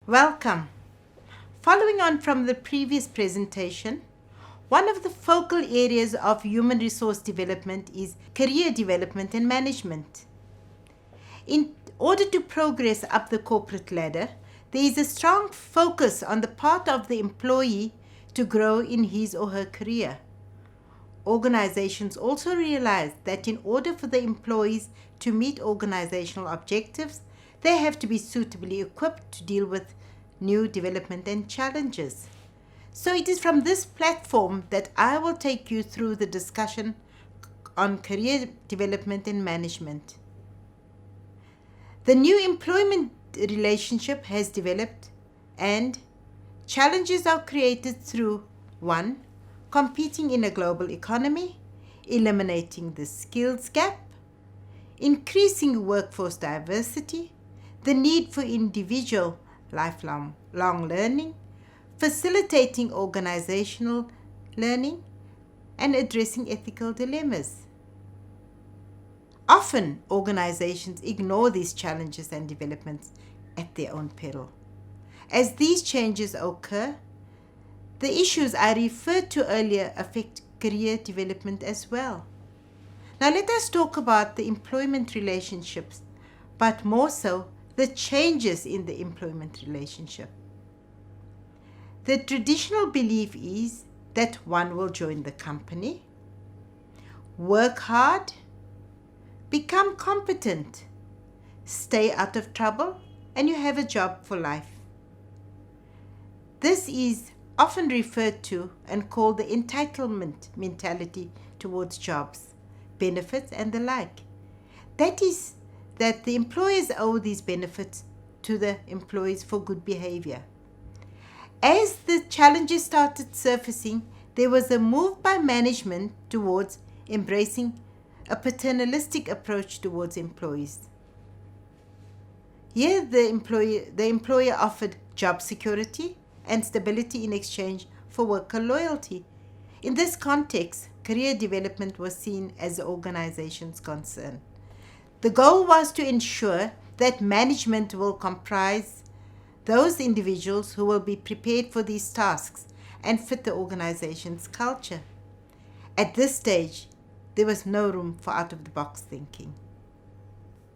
Welcome. Following on from the previous presentation, one of the focal areas of human resource development is career development and management. In order to progress up the corporate ladder, there is a strong focus on the part of the employee to grow in his or her career. Organizations also realize that in order for the employees to meet organizational objectives, they have to be suitably equipped to deal with new development and challenges. So it is from this platform that I will take you through the discussion on career development and management. The new employment relationship has developed and challenges are created through 1. Competing in a global economy, eliminating the skills gap, increasing workforce diversity, the need for individual lifelong learning, facilitating organizational learning, and addressing ethical dilemmas. Often, organizations ignore these challenges and developments at their own peril. As these changes occur, the issues I referred to earlier affect career development as well. Now let us talk about the employment relationships, but more so the changes in the employment relationship. The traditional belief is that one will join the company, work hard, become competent, stay out of trouble, and you have a job for life. This is often referred to and called the entitlement mentality towards jobs, benefits, and the like. That is, that the employers owe these benefits to the employees for good behavior. As the challenges started surfacing, there was a move by management towards embracing a paternalistic approach towards employees. Here, the employer offered job security and stability in exchange for worker loyalty. In this context, career development was seen as the organization's concern. The goal was to ensure that management will comprise those individuals who will be prepared for these tasks and fit the organization's culture. At this stage, there was no room for out-of-the-box thinking.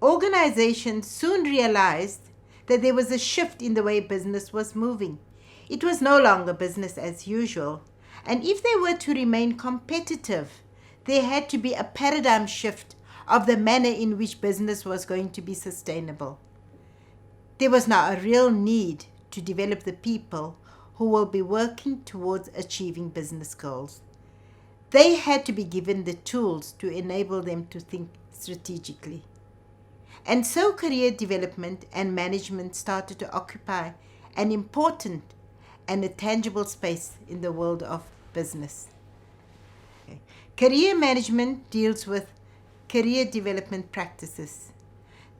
Organizations soon realized that there was a shift in the way business was moving. It was no longer business as usual, and if they were to remain competitive, there had to be a paradigm shift of the manner in which business was going to be sustainable. There was now a real need to develop the people who will be working towards achieving business goals. They had to be given the tools to enable them to think strategically. And so career development and management started to occupy an important and a tangible space in the world of business. Okay. Career management deals with career development practices.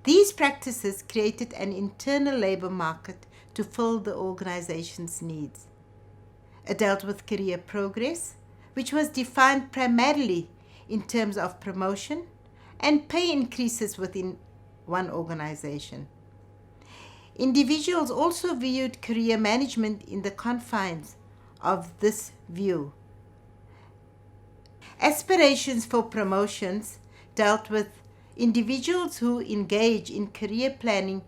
These practices created an internal labor market to fill the organization's needs. It dealt with career progress, which was defined primarily in terms of promotion and pay increases within one organization. Individuals also viewed career management in the confines of this view. Aspirations for promotions dealt with individuals who engage in career planning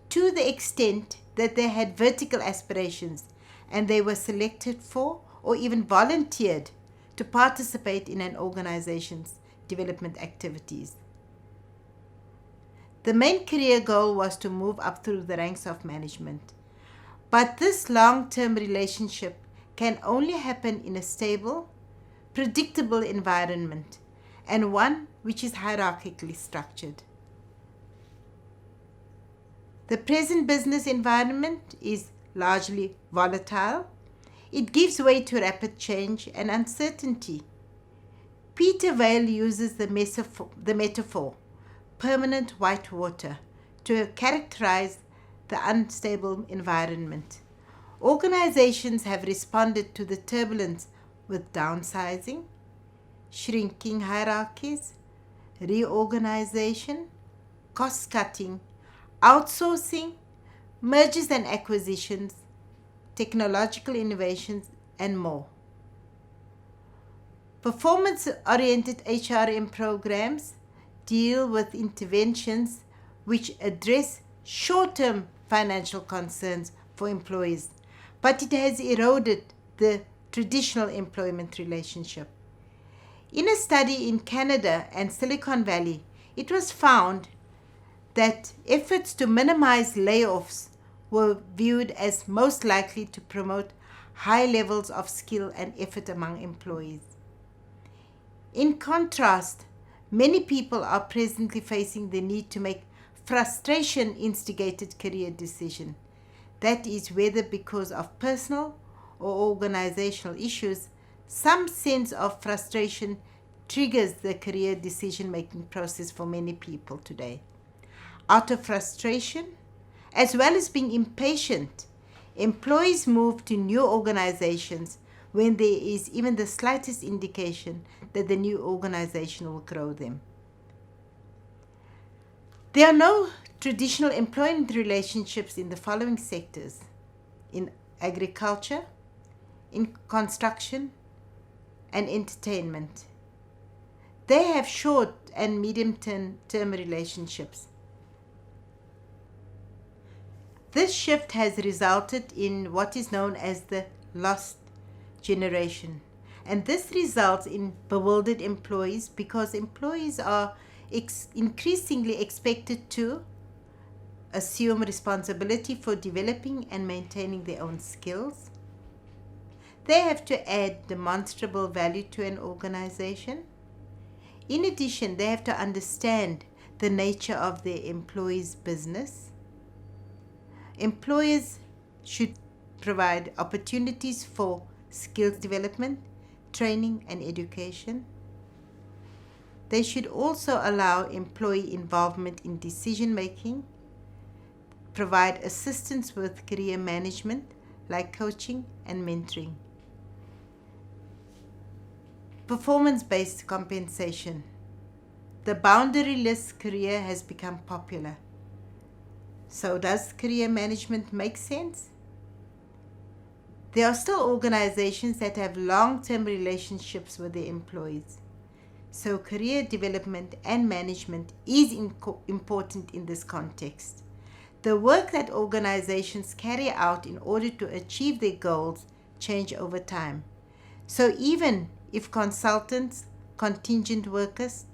to the extent that they had vertical aspirations and they were selected for or even volunteered to participate in an organization's development activities. The main career goal was to move up through the ranks of management. But this long-term relationship can only happen in a stable, predictable environment and one which is hierarchically structured. The present business environment is largely volatile. It gives way to rapid change and uncertainty. Peter Vale uses the metaphor permanent white water to characterize the unstable environment. Organizations have responded to the turbulence with downsizing, shrinking hierarchies, reorganization, cost cutting, outsourcing, mergers and acquisitions, technological innovations, and more. Performance-oriented HRM programs deal with interventions which address short-term financial concerns for employees, but it has eroded the traditional employment relationship. In a study in Canada and Silicon Valley, it was found that efforts to minimize layoffs were viewed as most likely to promote high levels of skill and effort among employees. In contrast, many people are presently facing the need to make frustration-instigated career decisions. That is, whether because of personal or organizational issues, some sense of frustration triggers the career decision-making process for many people today. Out of frustration, as well as being impatient, employees move to new organizations when there is even the slightest indication that the new organization will grow them. There are no traditional employment relationships in the following sectors: in agriculture, in construction, and entertainment. They have short and medium-term relationships. This shift has resulted in what is known as the lost generation. And this results in bewildered employees because employees are increasingly expected to assume responsibility for developing and maintaining their own skills. They have to add demonstrable value to an organization. In addition, they have to understand the nature of their employees' business. Employers should provide opportunities for skills development, training, and education. They should also allow employee involvement in decision making, provide assistance with career management like coaching and mentoring. Performance-based compensation. The boundaryless career has become popular. So does career management make sense? There are still organizations that have long-term relationships with their employees. So career development and management is important in this context. The work that organizations carry out in order to achieve their goals change over time. So even if consultants, contingent workers,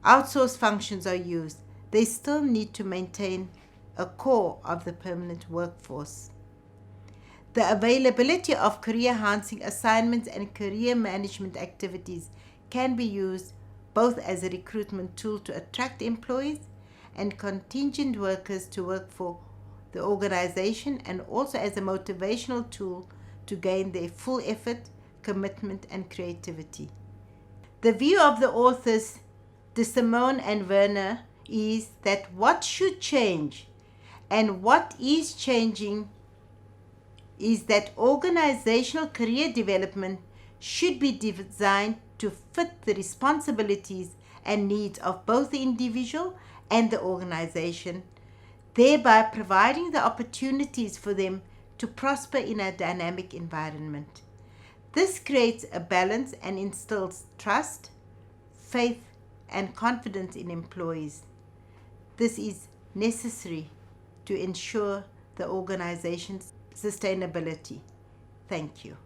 outsourced functions are used, they still need to maintain a core of the permanent workforce. The availability of career-enhancing assignments and career management activities can be used both as a recruitment tool to attract employees and contingent workers to work for the organization, and also as a motivational tool to gain their full effort, commitment, and creativity. The view of the authors De Simone and Werner is that what should change and what is changing is that organizational career development should be designed to fit the responsibilities and needs of both the individual and the organization, thereby providing the opportunities for them to prosper in a dynamic environment. This creates a balance and instills trust, faith, and confidence in employees. This is necessary to ensure the organization's sustainability. Thank you.